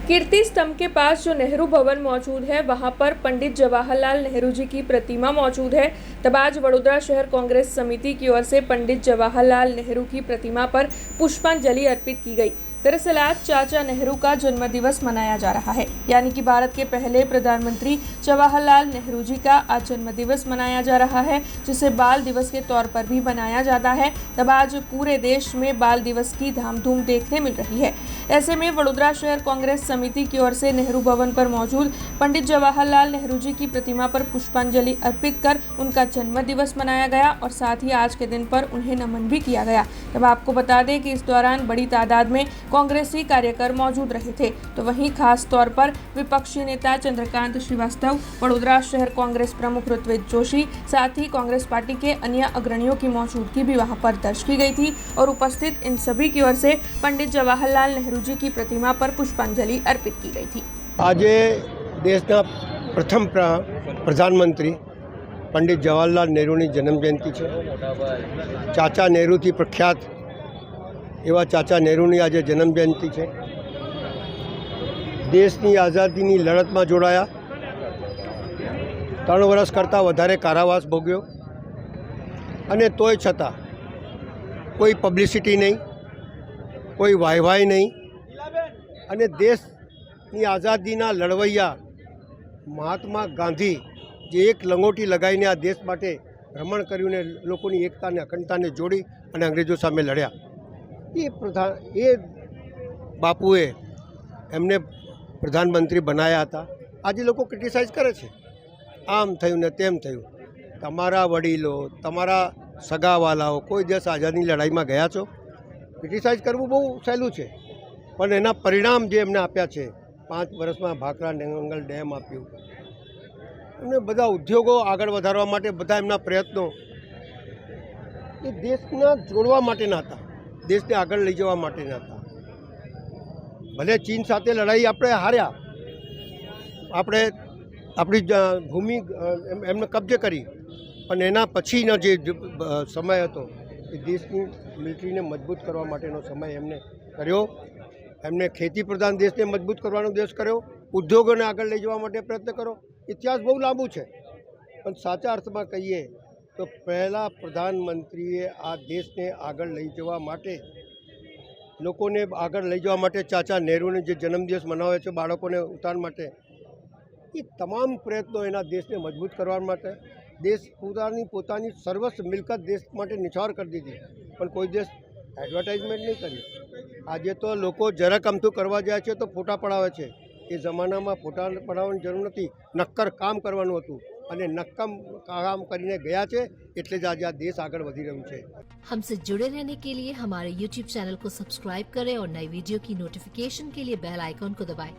कीर्ति स्तंभ के पास जो नेहरू भवन मौजूद है, वहां पर पंडित जवाहरलाल नेहरू जी की प्रतिमा मौजूद है। तब आज वडोदरा शहर कांग्रेस समिति की ओर से पंडित जवाहरलाल नेहरू की प्रतिमा पर पुष्पांजलि अर्पित की गई। दरअसल आज चाचा नेहरू का जन्मदिवस मनाया जा रहा है, यानी कि भारत के पहले प्रधानमंत्री जवाहरलाल नेहरू जी का आज जन्मदिवस मनाया जा रहा है, जिसे बाल दिवस के तौर पर भी मनाया जाता है। तब आज पूरे देश में बाल दिवस की धामधूम देखने मिल रही है। ऐसे में वडोदरा शहर कांग्रेस समिति की ओर से नेहरू भवन पर मौजूद पंडित जवाहरलाल नेहरू जी की प्रतिमा पर पुष्पांजलि अर्पित कर उनका जन्मदिवस मनाया गया और साथ ही आज के दिन पर उन्हें नमन भी किया गया। तब आपको बता दें कि इस दौरान बड़ी तादाद में कांग्रेसी कार्यकर मौजूद रहे थे। तो वहीं खास तौर पर विपक्षी नेता चंद्रकांत श्रीवास्तव, वडोदरा शहर कांग्रेस प्रमुख ऋत्विज जोशी, साथ ही कांग्रेस पार्टी के अन्य अग्रणियों की मौजूदगी भी वहां पर दर्ज की गई थी और उपस्थित इन सभी की ओर से पंडित जवाहरलाल नेहरू जी की प्रतिमा पर पुष्पांजलि अर्पित की गई थी। आज देशना प्रथम प्रधानमंत्री पंडित जवाहरलाल नेहरूनी जन्म जयंती है। चाचा नेहरू थी प्रख्यात एवा चाचा नेहरूनी आज जन्म जयंती है। देशनी आज़ादीनी लड़तमां जोड़ाया, 3 वर्ष करता वधारे कारावास भोग्यो अने तोय छतां कोई पब्लिसिटी नहीं, कोई वाहवाही नहीं अने देशनी आज़ादीना लड़वैया महात्मा गांधी जे एक लंगोटी लगाईने आ देश माटे भ्रमण कर्युं ने लोकोनी एकता ने अखंडताने जोड़ी अने अंग्रेजों सामे लड्या। ये बापुए एमने प्रधानमंत्री बनाया था। आज लोग क्रिटिसाइज करे छे, आम थयुं ने तेम थयुं। तमारा वडीलो, तमारा सगावालाओ कोई देश आज़ादी लड़ाई में गया छो? क्रिटिसाइज करवुं बहु सहेलुं छे, पण एना परिणाम जे एमने आप्या छे, 5 वर्ष में भाखरा नेंगल डेम आप्युं, एमने बधा उद्योगों आगळ वधारवा माटे बधा एमना प्रयत्नों ए देशना जोड़वा माटेना हता, देशने आगळ लई जवा माटेना हता। भले चीन साथे लड़ाई आपणे हार्या, आपणे आपणी भूमि एमने कब्जे करी, पण एना पछीनो जे समय हतो ए देशनी मिलिटरीने मजबूत करवा माटेनो समय एमने कर्यो। एमने खेती प्रधान देशने मजबूत करवानो देश कर्यो, उद्योगोने आगळ लई जवा माटे प्रयत्न करो। इतिहास बहु लांबू छे, पण साचा अर्थमां कहीए तो पहला प्रधानमंत्रीए आ देशने आगळ लई जवा माटे, लोकोने आगळ लई जवा माटे चाचा नेहरूने जे जन्मदिवस मनावे छे बाळकोने उतारण माटे, ये तमाम प्रयत्नों एना देशने मजबूत करवा माटे। देश पोतानी सर्वस्व मिलकत देश माटे निछावर कर दीधी, पण कोई देश एडवर्टाइजमेंट नहीं करी। आज तो लोको जरा अमथुं करवा जाए छे तो फोटा पड़ावे छे। ए जमाना में फोटा पड़ावવાની જરૂર નથી, નક્કર કામ કરવાનું હતું અને નક્કમ કામ કરીને ગયા છે, એટલે જ આજે આ દેશ આગળ વધી રહ્યું છે। हमसे जुड़े रहने के लिए हमारे YouTube चैनल को सब्सक्राइब करें और नई वीडियो की नोटिफिकेशन के लिए बेल आइकॉन को दबाएं।